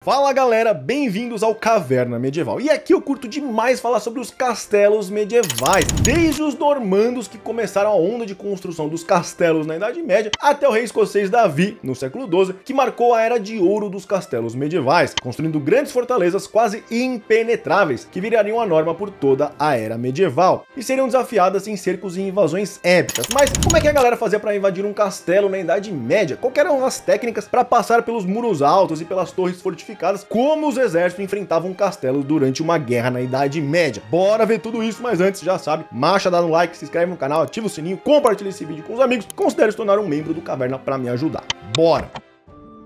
Fala galera, bem-vindos ao Caverna Medieval. E aqui eu curto demais falar sobre os castelos medievais, desde os normandos que começaram a onda de construção dos castelos na Idade Média, até o rei escocês Davi, no século XII, que marcou a era de ouro dos castelos medievais, construindo grandes fortalezas quase impenetráveis, que virariam a norma por toda a era medieval, e seriam desafiadas em cercos e invasões épicas. Mas como é que a galera fazia para invadir um castelo na Idade Média? Quais eram as técnicas para passar pelos muros altos e pelas torres fortificadas? Como os exércitos enfrentavam castelos durante uma guerra na Idade Média? Bora ver tudo isso, mas antes, já sabe, marcha, dá no like, se inscreve no canal, ativa o sininho, compartilha esse vídeo com os amigos, considere se tornar um membro do Caverna para me ajudar. Bora!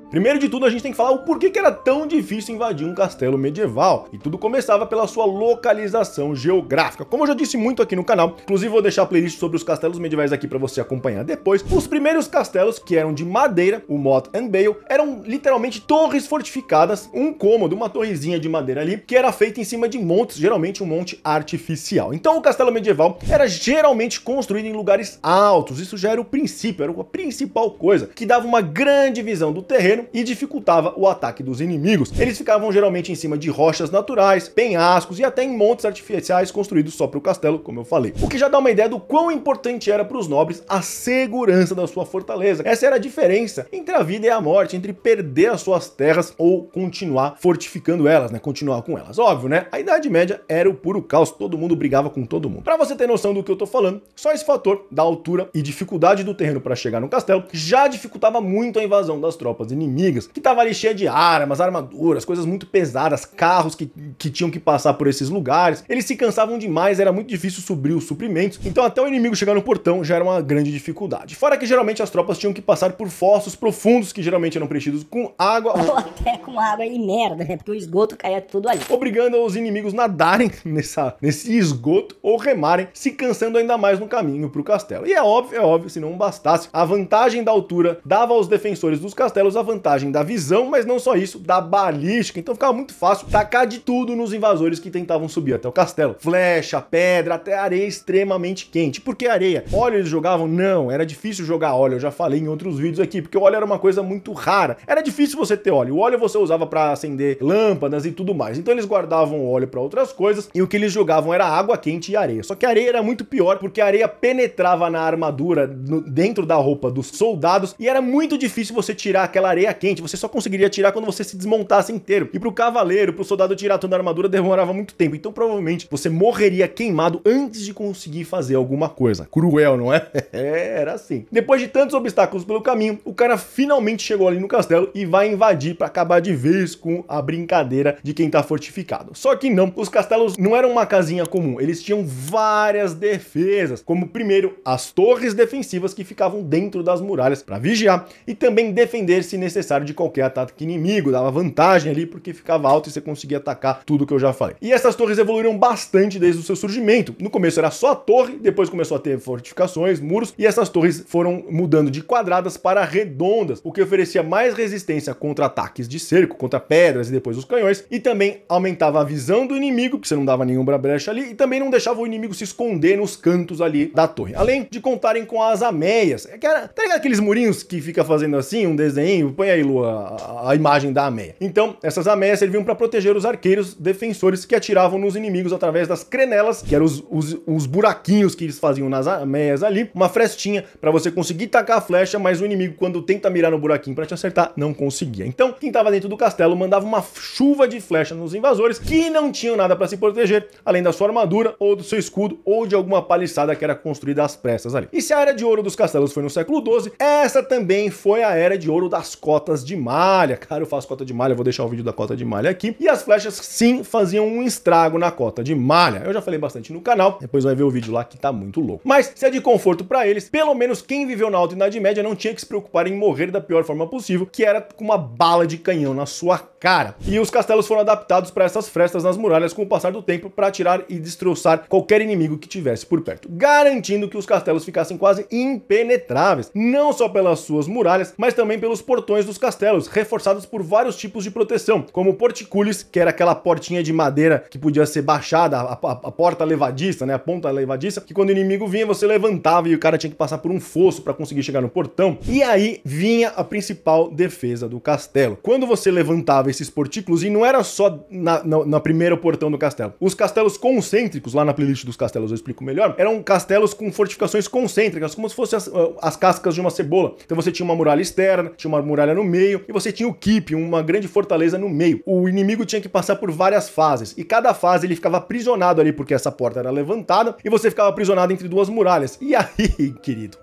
Primeiro de tudo, a gente tem que falar o porquê que era tão difícil invadir um castelo medieval. E tudo começava pela sua localização geográfica. Como eu já disse muito aqui no canal, inclusive vou deixar a playlist sobre os castelos medievais aqui para você acompanhar depois. Os primeiros castelos, que eram de madeira, o Motte and Bale, eram literalmente torres fortificadas, um cômodo, uma torrezinha de madeira ali, que era feita em cima de montes, geralmente um monte artificial. Então o castelo medieval era geralmente construído em lugares altos. Isso já era o princípio, era a principal coisa, que dava uma grande visão do terreno e dificultava o ataque dos inimigos. Eles ficavam geralmente em cima de rochas naturais, penhascos e até em montes artificiais construídos só para o castelo, como eu falei. O que já dá uma ideia do quão importante era para os nobres a segurança da sua fortaleza. Essa era a diferença entre a vida e a morte, entre perder as suas terras ou continuar fortificando elas, né? Continuar com elas. Óbvio, né? A Idade Média era o puro caos, todo mundo brigava com todo mundo. Para você ter noção do que eu tô falando, só esse fator da altura e dificuldade do terreno para chegar no castelo já dificultava muito a invasão das tropas inimigas, que tava ali cheia de armas, armaduras, coisas muito pesadas, carros que tinham que passar por esses lugares. Eles se cansavam demais, era muito difícil subir os suprimentos, então até o inimigo chegar no portão já era uma grande dificuldade. Fora que geralmente as tropas tinham que passar por fossos profundos, que geralmente eram preenchidos com água. Ou até com água e merda, né? Porque o esgoto caía tudo ali. Obrigando os inimigos nadarem nesse esgoto ou remarem, se cansando ainda mais no caminho pro castelo. E é óbvio, se não bastasse, a vantagem da altura dava aos defensores dos castelos a vantagem da visão, mas não só isso, da balística. Então ficava muito fácil tacar de tudo nos invasores que tentavam subir até o castelo. Flecha, pedra, até areia extremamente quente. Por que areia? Óleo eles jogavam? Não, era difícil jogar óleo, eu já falei em outros vídeos aqui, porque o óleo era uma coisa muito rara. Era difícil você ter óleo. O óleo você usava para acender lâmpadas e tudo mais. Então eles guardavam o óleo para outras coisas e o que eles jogavam era água quente e areia. Só que a areia era muito pior, porque a areia penetrava na armadura, dentro da roupa dos soldados, e era muito difícil você tirar aquela areia quente. Você só conseguiria tirar quando você se desmontasse inteiro. E pro cavaleiro, pro soldado tirar toda a armadura demorava muito tempo. Então provavelmente você morreria queimado antes de conseguir fazer alguma coisa. Cruel, não é? Era assim. Depois de tantos obstáculos pelo caminho, o cara finalmente chegou ali no castelo e vai invadir para acabar de vez com a brincadeira de quem tá fortificado. Só que não, os castelos não eram uma casinha comum. Eles tinham várias defesas, como primeiro as torres defensivas que ficavam dentro das muralhas para vigiar e também defender se necessário de qualquer ataque inimigo, dava vantagem ali porque ficava alto e você conseguia atacar tudo que eu já falei. E essas torres evoluíram bastante desde o seu surgimento. No começo era só a torre, depois começou a ter fortificações, muros, e essas torres foram mudando de quadradas para redondas, o que oferecia mais resistência contra ataques de cerco, contra pedras e depois os canhões, e também aumentava a visão do inimigo, porque você não dava nenhuma brecha ali, e também não deixava o inimigo se esconder nos cantos ali da torre. Além de contarem com as ameias, que era, tá ligado aqueles murinhos que fica fazendo assim, um desenho, põe aí, Lua, a imagem da ameia. Então, essas ameias serviam para proteger os arqueiros defensores que atiravam nos inimigos através das crenelas, que eram os buraquinhos que eles faziam nas ameias ali, uma frestinha para você conseguir tacar a flecha, mas o inimigo, quando tenta mirar no buraquinho para te acertar, não conseguia. Então, quem estava dentro do castelo mandava uma chuva de flecha nos invasores que não tinham nada para se proteger, além da sua armadura, ou do seu escudo, ou de alguma paliçada que era construída às pressas ali. E se a era de ouro dos castelos foi no século XII, essa também foi a era de ouro das cotas de malha. Cara, eu faço cota de malha, vou deixar o vídeo da cota de malha aqui. E as flechas, sim, faziam um estrago na cota de malha. Eu já falei bastante no canal, depois vai ver o vídeo lá que tá muito louco. Mas, se é de conforto pra eles, pelo menos quem viveu na Alta Idade Média não tinha que se preocupar em morrer da pior forma possível, que era com uma bala de canhão na sua cara. E os castelos foram adaptados para essas frestas nas muralhas com o passar do tempo para atirar e destroçar qualquer inimigo que tivesse por perto, garantindo que os castelos ficassem quase impenetráveis, não só pelas suas muralhas, mas também pelos portões dos castelos, reforçados por vários tipos de proteção, como porticules, que era aquela portinha de madeira que podia ser baixada, a porta levadiça, né, a ponta levadiça, que quando o inimigo vinha você levantava e o cara tinha que passar por um fosso para conseguir chegar no portão. E aí vinha a principal defesa do castelo. Quando você levantava esses portículos, e não era só na primeira portão do castelo. Os castelos concêntricos, lá na playlist dos castelos eu explico melhor, eram castelos com fortificações concêntricas, como se fossem as cascas de uma cebola. Então você tinha uma muralha externa, tinha uma muralha no meio, e você tinha o keep, uma grande fortaleza no meio. O inimigo tinha que passar por várias fases, e cada fase ele ficava aprisionado ali, porque essa porta era levantada, e você ficava aprisionado entre duas muralhas. E aí, querido,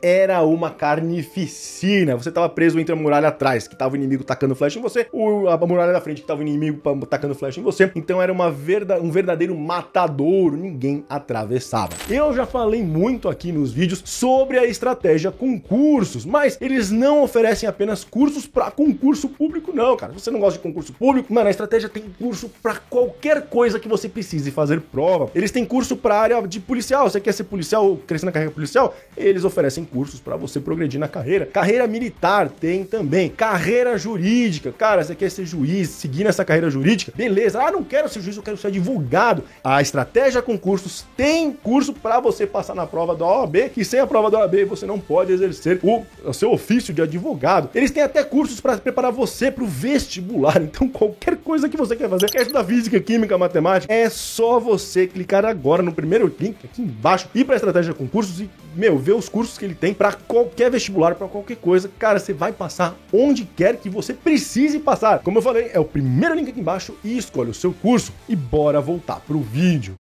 era uma carnificina. Você tava preso entre a muralha atrás, que tava o inimigo tacando flecha em você, a muralha da frente, que tava o inimigo tacando flecha em você. Então era um verdadeiro matadouro, ninguém atravessava. Eu já falei muito aqui nos vídeos sobre a estratégia concursos, mas eles não oferecem apenas cursos para concurso público, não, cara. Se você não gosta de concurso público, mano, a estratégia tem curso para qualquer coisa que você precise fazer prova. Eles têm curso para área de policial. Você quer ser policial, crescer na carreira policial? Eles oferecem cursos para você progredir na carreira. Carreira militar tem também. Carreira jurídica. Cara, você quer ser juiz, seguir nessa carreira jurídica? Beleza. Ah, não quero ser juiz, eu quero ser advogado. A estratégia concursos tem curso para você passar na prova da OAB, e sem a prova da OAB você não pode exercer o seu ofício de advogado. Eles têm até cursos para preparar você para o vestibular. Então qualquer coisa que você quer fazer, quer estudar física, química, matemática, é só você clicar agora no primeiro link aqui embaixo, ir para a estratégia concursos e, ver os cursos que ele tem para qualquer vestibular, para qualquer coisa. Cara, você vai passar onde quer que você precise passar. Como eu falei, é o primeiro link aqui embaixo e escolhe o seu curso. E bora voltar pro vídeo.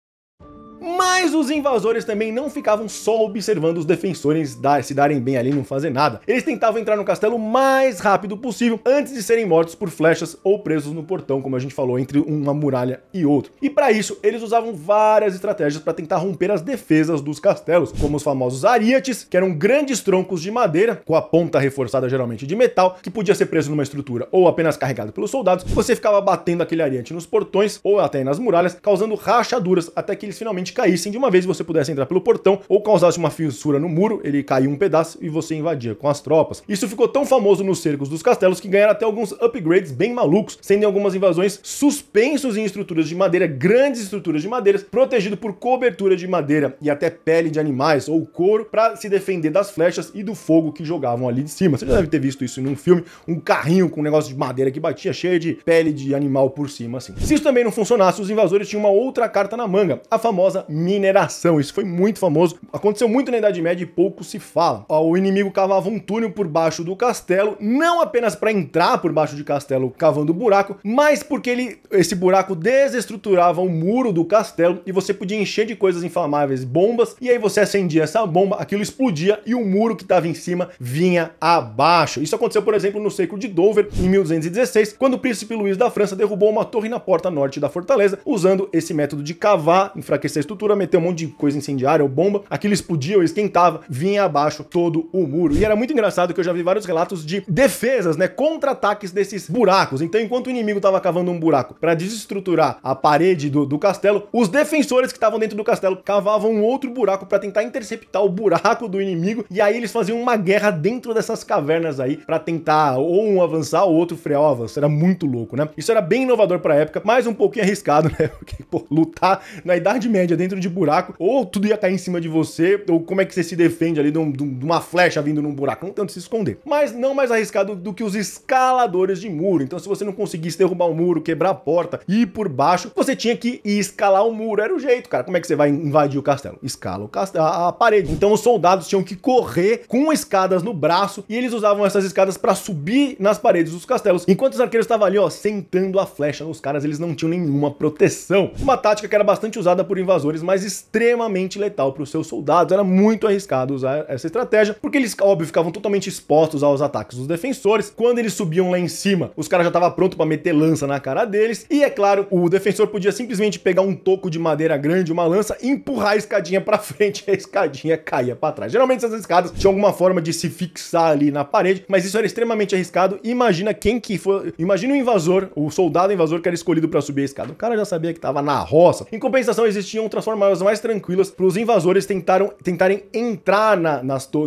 Mas os invasores também não ficavam só observando os defensores se darem bem ali e não fazer nada. Eles tentavam entrar no castelo o mais rápido possível antes de serem mortos por flechas ou presos no portão, como a gente falou, entre uma muralha e outra. E para isso, eles usavam várias estratégias para tentar romper as defesas dos castelos, como os famosos arietes, que eram grandes troncos de madeira, com a ponta reforçada geralmente de metal, que podia ser preso numa estrutura ou apenas carregado pelos soldados. Você ficava batendo aquele ariete nos portões ou até nas muralhas, causando rachaduras até que eles finalmente caíssem de uma vez e você pudesse entrar pelo portão, ou causasse uma fissura no muro, ele caía um pedaço e você invadia com as tropas. Isso ficou tão famoso nos cercos dos castelos que ganharam até alguns upgrades bem malucos, sendo em algumas invasões suspensos em estruturas de madeira, grandes estruturas de madeira, protegido por cobertura de madeira e até pele de animais ou couro, para se defender das flechas e do fogo que jogavam ali de cima. Você já deve ter visto isso em um filme, um carrinho com um negócio de madeira que batia, cheio de pele de animal por cima, assim. Se isso também não funcionasse, os invasores tinham uma outra carta na manga, a famosa mineração. Isso foi muito famoso, aconteceu muito na Idade Média e pouco se fala. O inimigo cavava um túnel por baixo do castelo, não apenas para entrar por baixo de castelo cavando buraco, mas porque esse buraco desestruturava o muro do castelo e você podia encher de coisas inflamáveis, bombas, e aí você acendia essa bomba, aquilo explodia e o muro que estava em cima vinha abaixo. Isso aconteceu, por exemplo, no cerco de Dover, em 1216, quando o príncipe Luís da França derrubou uma torre na porta norte da fortaleza, usando esse método de cavar, enfraquecer a estrutura, meter um monte de coisa incendiária ou bomba, aquilo explodia ou esquentava, vinha abaixo todo o muro. E era muito engraçado que eu já vi vários relatos de defesas, né, contra-ataques desses buracos. Então, enquanto o inimigo estava cavando um buraco para desestruturar a parede do castelo, os defensores que estavam dentro do castelo cavavam um outro buraco para tentar interceptar o buraco do inimigo, e aí eles faziam uma guerra dentro dessas cavernas aí para tentar ou um avançar ou outro frear o avanço. Era muito louco, né? Isso era bem inovador para a época, mas um pouquinho arriscado, né? Porque, pô, lutar na Idade Média dentro de buraco, ou tudo ia cair em cima de você, ou como é que você se defende ali de uma flecha vindo num buraco, não tanto se esconder. Mas não mais arriscado do que os escaladores de muro. Então, se você não conseguisse derrubar o muro, quebrar a porta e ir por baixo, você tinha que ir escalar o muro. Era o jeito, cara. Como é que você vai invadir o castelo? Escala a parede. Então, os soldados tinham que correr com escadas no braço, e eles usavam essas escadas para subir nas paredes dos castelos. Enquanto os arqueiros estavam ali, ó, sentando a flecha nos caras, eles não tinham nenhuma proteção. Uma tática que era bastante usada por invasores, mas extremamente letal para os seus soldados. Era muito arriscado usar essa estratégia, porque eles, óbvio, ficavam totalmente expostos aos ataques dos defensores. Quando eles subiam lá em cima, os caras já estavam prontos para meter lança na cara deles, e é claro, o defensor podia simplesmente pegar um toco de madeira grande, uma lança, e empurrar a escadinha para frente, e a escadinha caía para trás. Geralmente essas escadas tinham alguma forma de se fixar ali na parede, mas isso era extremamente arriscado. Imagina quem que foi, imagina o invasor, o soldado invasor que era escolhido para subir a escada. O cara já sabia que estava na roça. Em compensação, existiam outras formas mais tranquilas para os invasores tentarem entrar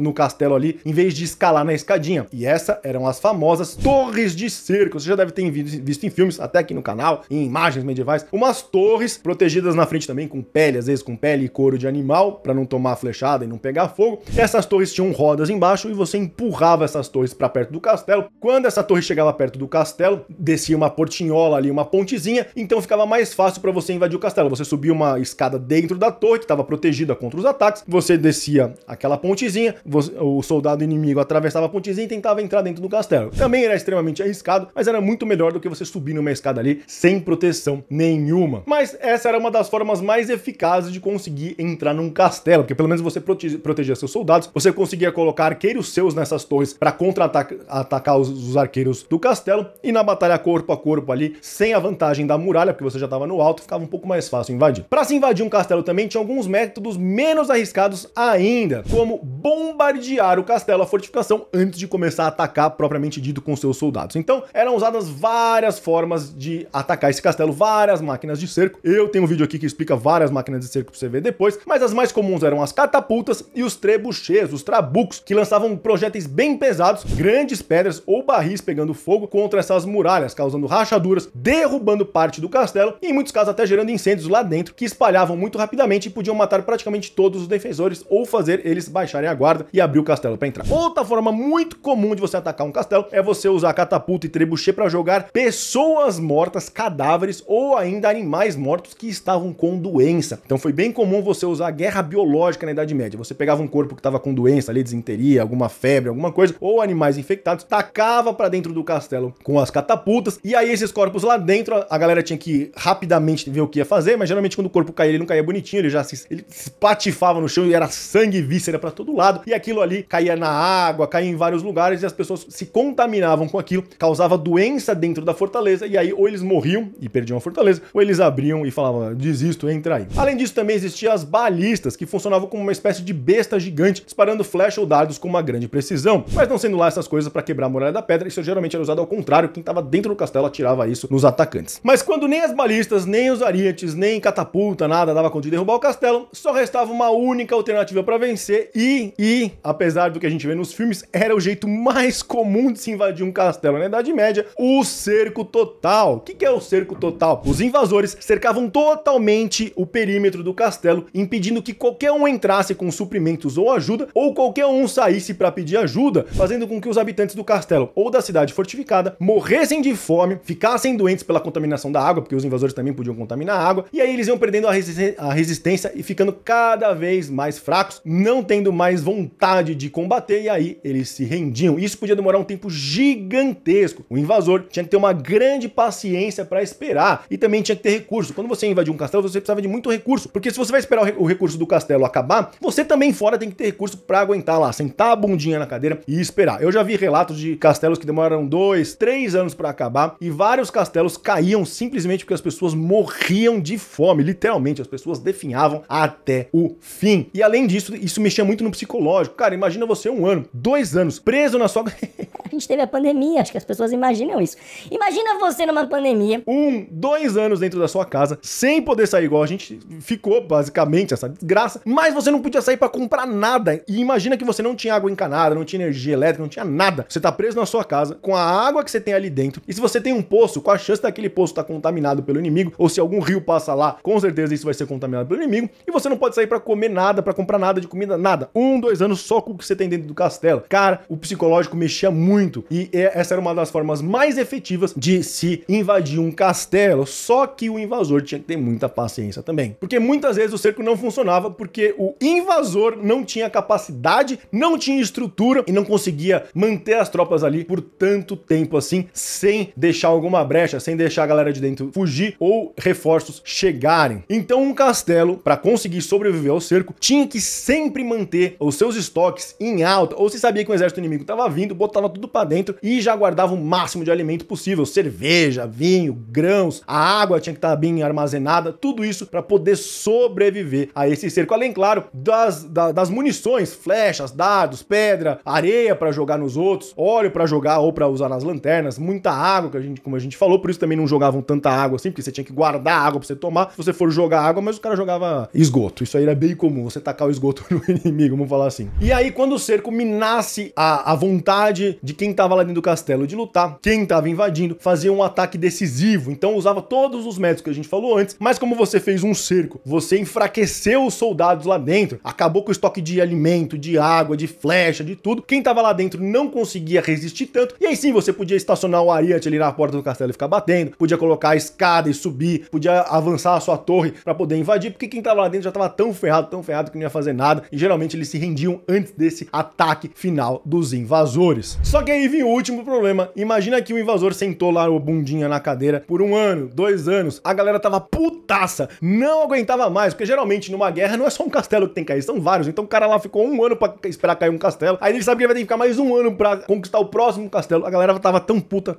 no castelo ali, em vez de escalar na escadinha. E essas eram as famosas torres de cerco. Você já deve ter visto em filmes, até aqui no canal, em imagens medievais, umas torres protegidas na frente também com pele, às vezes com pele e couro de animal, para não tomar flechada e não pegar fogo. Essas torres tinham rodas embaixo e você empurrava essas torres para perto do castelo. Quando essa torre chegava perto do castelo, descia uma portinhola ali, uma pontezinha, então ficava mais fácil para você invadir o castelo. Você subia uma escada dentro da torre, que estava protegida contra os ataques, você descia aquela pontezinha, o soldado inimigo atravessava a pontezinha e tentava entrar dentro do castelo. Também era extremamente arriscado, mas era muito melhor do que você subir numa escada ali sem proteção nenhuma. Mas essa era uma das formas mais eficazes de conseguir entrar num castelo, porque pelo menos você protegia seus soldados, você conseguia colocar arqueiros seus nessas torres para contra-atacar os arqueiros do castelo, e na batalha corpo a corpo ali, sem a vantagem da muralha, porque você já estava no alto, ficava um pouco mais fácil invadir. Para se invadir um castelo também tinha alguns métodos menos arriscados ainda, como bombardear o castelo, a fortificação, antes de começar a atacar propriamente dito com seus soldados. Então eram usadas várias formas de atacar esse castelo, várias máquinas de cerco. Eu tenho um vídeo aqui que explica várias máquinas de cerco para você ver depois, mas as mais comuns eram as catapultas e os trebuchets, os trabucos, que lançavam projéteis bem pesados, grandes pedras ou barris pegando fogo contra essas muralhas, causando rachaduras, derrubando parte do castelo e em muitos casos até gerando incêndios lá dentro, que espalhavam muito rapidamente e podiam matar praticamente todos os defensores ou fazer eles baixarem a guarda e abrir o castelo para entrar. Outra forma muito comum de você atacar um castelo é você usar catapulta e trebuchet para jogar pessoas mortas, cadáveres ou ainda animais mortos que estavam com doença. Então foi bem comum você usar guerra biológica na Idade Média. Você pegava um corpo que estava com doença ali, disenteria, alguma febre, alguma coisa, ou animais infectados, tacava para dentro do castelo com as catapultas, e aí esses corpos lá dentro, a galera tinha que rapidamente ver o que ia fazer, mas geralmente quando o corpo caía, ele não caía bonitinho, ele se patifava no chão e era sangue e víscera para todo lado, e aquilo ali caía na água, caía em vários lugares, e as pessoas se contaminavam com aquilo, causava doença dentro da fortaleza, e aí ou eles morriam e perdiam a fortaleza, ou eles abriam e falavam, desisto, entra aí. Além disso, também existiam as balistas, que funcionavam como uma espécie de besta gigante, disparando flecha ou dardos com uma grande precisão, mas não sendo lá essas coisas para quebrar a muralha da pedra, isso geralmente era usado ao contrário, quem estava dentro do castelo atirava isso nos atacantes. Mas quando nem as balistas, nem os ariete, nem catapulta, nada dava conta de derrubar o castelo, só restava uma única alternativa para vencer e, apesar do que a gente vê nos filmes, era o jeito mais comum de se invadir um castelo na Idade Média, o cerco total. O que é o cerco total? Os invasores cercavam totalmente o perímetro do castelo, impedindo que qualquer um entrasse com suprimentos ou ajuda, ou qualquer um saísse para pedir ajuda, fazendo com que os habitantes do castelo ou da cidade fortificada morressem de fome, ficassem doentes pela contaminação da água, porque os invasores também podiam contaminar a água, e aí eles iam perdendo a resistência e ficando cada vez mais fracos, não tendo mais vontade de combater, e aí eles se rendiam. Isso podia demorar um tempo gigantesco. O invasor tinha que ter uma grande paciência para esperar, e também tinha que ter recurso. Quando você invadir um castelo, você precisava de muito recurso, porque se você vai esperar o recurso do castelo acabar, você também fora tem que ter recurso para aguentar lá, sentar a bundinha na cadeira e esperar. Eu já vi relatos de castelos que demoraram 2, 3 anos para acabar, e vários castelos caíam simplesmente porque as pessoas morriam de fome, literalmente, as pessoas definhavam até o fim. E além disso, isso mexia muito no psicológico. Cara, imagina você 1 ano, 2 anos, preso na sua... A gente teve a pandemia, acho que as pessoas imaginam isso. Imagina você numa pandemia. 1, 2 anos dentro da sua casa, sem poder sair, igual a gente ficou, basicamente, essa desgraça, mas você não podia sair pra comprar nada. E imagina que você não tinha água encanada, não tinha energia elétrica, não tinha nada. Você tá preso na sua casa, com a água que você tem ali dentro, e se você tem um poço, com a chance daquele poço estar contaminado pelo inimigo, ou se algum rio passa lá, com certeza isso vai ser contaminado pelo inimigo, e você não pode sair pra comer nada, pra comprar nada de comida, nada. 1, 2 anos só com o que você tem dentro do castelo. Cara, o psicológico mexia muito, e essa era uma das formas mais efetivas de se invadir um castelo, só que o invasor tinha que ter muita paciência também. Porque muitas vezes o cerco não funcionava, porque o invasor não tinha capacidade, não tinha estrutura, e não conseguia manter as tropas ali por tanto tempo assim, sem deixar alguma brecha, sem deixar a galera de dentro fugir, ou reforços chegarem. Então um castelo, para conseguir sobreviver ao cerco, tinha que sempre manter os seus estoques em alta, ou se sabia que o exército inimigo estava vindo, botava tudo para dentro e já guardava o máximo de alimento possível, cerveja, vinho, grãos, a água tinha que estar bem armazenada, tudo isso para poder sobreviver a esse cerco, além, claro, das munições, flechas, dardos, pedra, areia para jogar nos outros, óleo para jogar ou para usar nas lanternas, muita água, como a gente falou, por isso também não jogavam tanta água assim, porque você tinha que guardar água para você tomar. Se você for jogar água, mas o cara jogava esgoto. Isso aí era bem comum, você tacar o esgoto no inimigo, vamos falar assim. E aí, quando o cerco minasse a vontade de quem tava lá dentro do castelo de lutar, quem tava invadindo, fazia um ataque decisivo. Então usava todos os métodos que a gente falou antes, mas como você fez um cerco, você enfraqueceu os soldados lá dentro, acabou com o estoque de alimento, de água, de flecha, de tudo. Quem tava lá dentro não conseguia resistir tanto, e aí sim você podia estacionar o ariete ali na porta do castelo e ficar batendo, podia colocar a escada e subir, podia avançar a sua torre pra poder invadir, porque quem tava lá dentro já tava tão ferrado que não ia fazer nada, e geralmente eles se rendiam antes desse ataque final dos invasores. Só que aí vinha o último problema. Imagina que o invasor sentou lá o bundinha na cadeira por 1 ano, 2 anos, a galera tava putaça, não aguentava mais, porque geralmente numa guerra não é só um castelo que tem que cair, são vários, então o cara lá ficou 1 ano pra esperar cair um castelo, aí ele sabe que ele vai ter que ficar mais 1 ano pra conquistar o próximo castelo. A galera tava tão puta,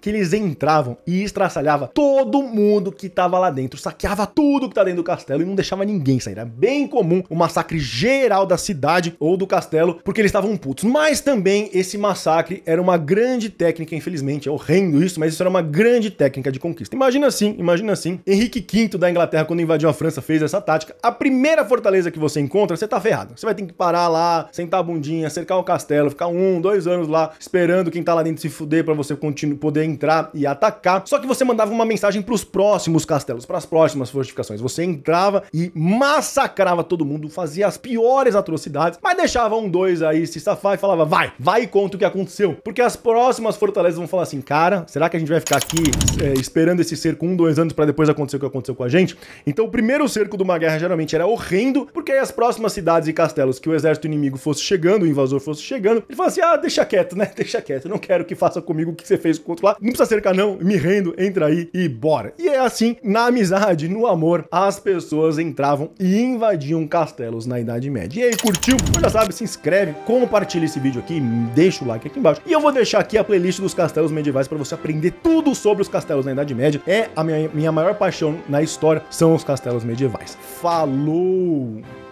que eles entravam e estraçalhava todo mundo que tava lá dentro, saqueava tudo que tá dentro do castelo e não deixava ninguém sair. Era bem comum o massacre geral da cidade ou do castelo, porque eles estavam putos. Mas também esse massacre era uma grande técnica, infelizmente, é horrendo isso, mas isso era uma grande técnica de conquista. Imagina assim, Henrique V da Inglaterra, quando invadiu a França, fez essa tática. A primeira fortaleza que você encontra, você tá ferrado. Você vai ter que parar lá, sentar a bundinha, cercar o castelo, ficar 1, 2 anos lá, esperando quem tá lá dentro se fuder pra você poder entrar e atacar. Só que você mandava uma mensagem pros próximos castelos, pras próximas fortificações. Você entrava e massacrava todo mundo, fazia as piores atrocidades, mas deixava 1, 2 aí se safar e falava, vai e conta o que aconteceu. Porque as próximas fortalezas vão falar assim, cara, será que a gente vai ficar aqui esperando esse cerco 1, 2 anos pra depois acontecer o que aconteceu com a gente? Então o primeiro cerco de uma guerra geralmente era horrendo, porque aí as próximas cidades e castelos que o exército inimigo fosse chegando, o invasor fosse chegando, ele fala assim, deixa quieto, né? Deixa quieto, eu não quero que faça comigo o que você fez com o outro lá, não precisa cercar não, me rendo, entra aí e bora. E é assim, na amizade, no amor, as pessoas entravam e invadiam castelos na Idade Média. E aí, curtiu? Já sabe, se inscreve, compartilha esse vídeo aqui, deixa o like aqui embaixo. E eu vou deixar aqui a playlist dos castelos medievais para você aprender tudo sobre os castelos na Idade Média. É a minha maior paixão na história, são os castelos medievais. Falou!